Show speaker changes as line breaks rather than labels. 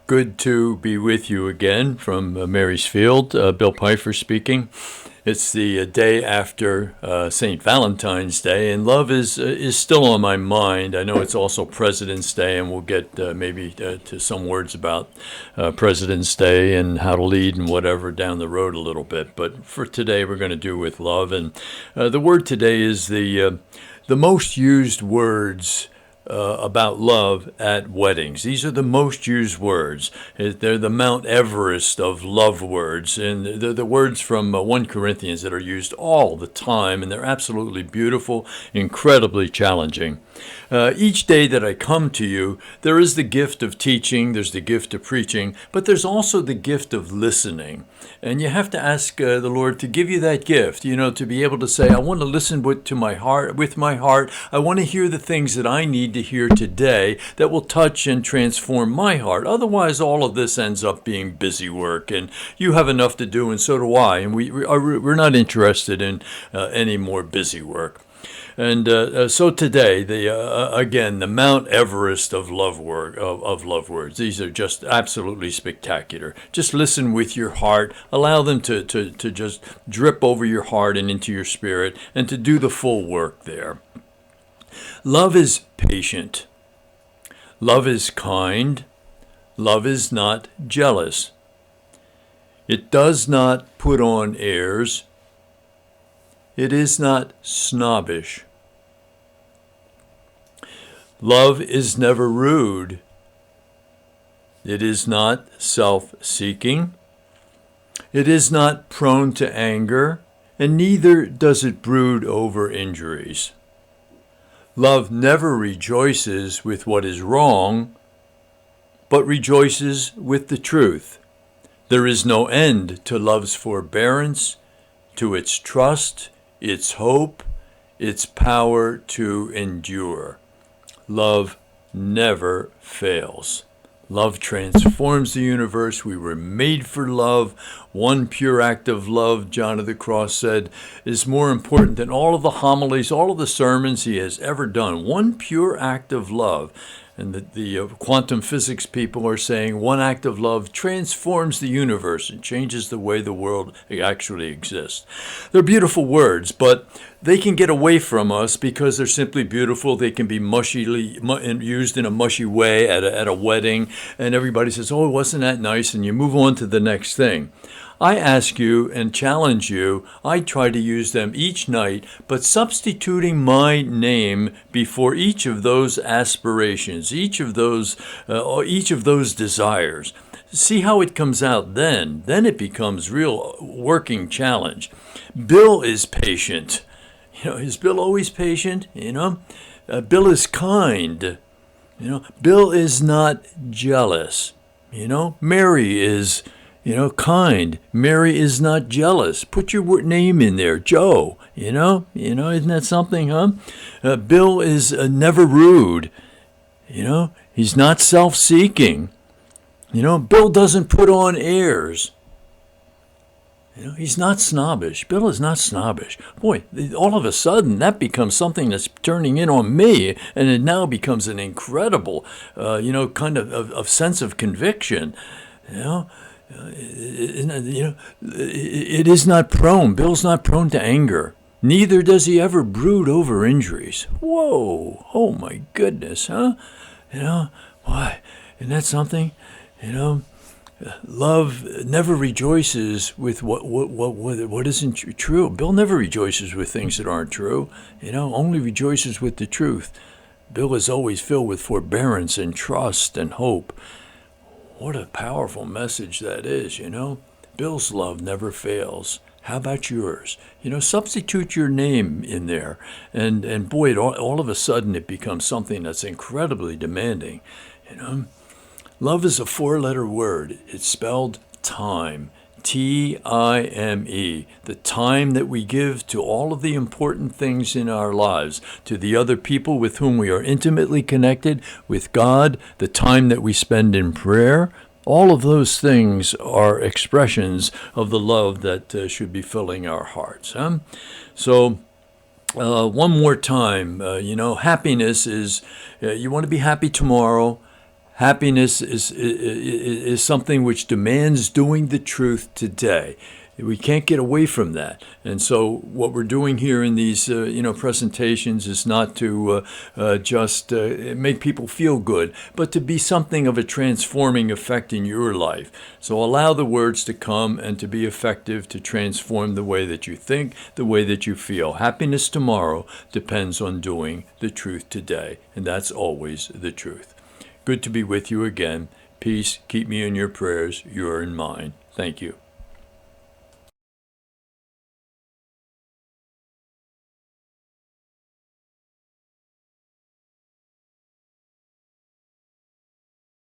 Good to be with you again from Mary's Field. Bill Pfeiffer speaking. It's the day after St. Valentine's Day, and love is still on my mind. I know it's also President's Day, and we'll get maybe to some words about President's Day and how to lead and whatever down the road a little bit. But for today, we're going to do with love, and the word today is the most used words about love at weddings. These are the most used words. They're the Mount Everest of love words. And they're the words from 1 Corinthians that are used all the time. And they're absolutely beautiful, incredibly challenging. Each day that I come to you, there is the gift of teaching, there's the gift of preaching, but there's also the gift of listening. And you have to ask the Lord to give you that gift, to be able to say, I want to listen with my heart. I want to hear the things that I need to hear today that will touch and transform my heart. Otherwise, all of this ends up being busy work, and you have enough to do, and so do I. And we're not interested in any more busy work. And so today, again, the Mount Everest of love words. These are just absolutely spectacular. Just listen with your heart. Allow them to just drip over your heart and into your spirit, and to do the full work there. Love is patient. Love is kind. Love is not jealous. It does not put on airs. It is not snobbish. Love is never rude. It is not self-seeking. It is not prone to anger, and neither does it brood over injuries. Love never rejoices with what is wrong, but rejoices with the truth. There is no end to love's forbearance, to its trust, its hope, its power to endure. Love never fails. Love transforms the universe. We were made for love. One pure act of love, John of the Cross said, is more important than all of the homilies, all of the sermons he has ever done. One pure act of love. And the quantum physics people are saying one act of love transforms the universe and changes the way the world actually exists. They're beautiful words, but they can get away from us because they're simply beautiful. They can be used in a mushy way at a wedding, and everybody says, oh, wasn't that nice? And you move on to the next thing. I ask you and challenge you, I try to use them each night, but substituting my name before each of those aspirations, each of those desires. See how it comes out then. Then it becomes real working challenge. Bill is patient. Is Bill always patient? Bill is kind. Bill is not jealous. Mary is kind. Mary is not jealous. Put your name in there, Joe. Isn't that something, huh? Bill is never rude. He's not self-seeking. Bill doesn't put on airs. He's not snobbish. Bill is not snobbish. Boy, all of a sudden that becomes something that's turning in on me, and it now becomes an incredible, kind of sense of conviction. It is not prone. Bill's not prone to anger. Neither does he ever brood over injuries. Whoa! Oh my goodness, huh? Why? Isn't that something? Love never rejoices with what isn't true. Bill never rejoices with things that aren't true. Only rejoices with the truth. Bill is always filled with forbearance and trust and hope. What a powerful message that is, Bill's love never fails. How about yours? Substitute your name in there. And boy, all of a sudden it becomes something that's incredibly demanding, Love is a 4-letter word. It's spelled time. Time. The time that we give to all of the important things in our lives, to the other people with whom we are intimately connected, with God, the time that we spend in prayer. All of those things are expressions of the love that should be filling our hearts. So one more time, happiness is, you want to be happy tomorrow. Happiness is something which demands doing the truth today. We can't get away from that. And so what we're doing here in these presentations is not to just make people feel good, but to be something of a transforming effect in your life. So allow the words to come and to be effective to transform the way that you think, the way that you feel. Happiness tomorrow depends on doing the truth today, and that's always the truth. Good to be with you again. Peace. Keep me in your prayers. You are in mine. Thank you.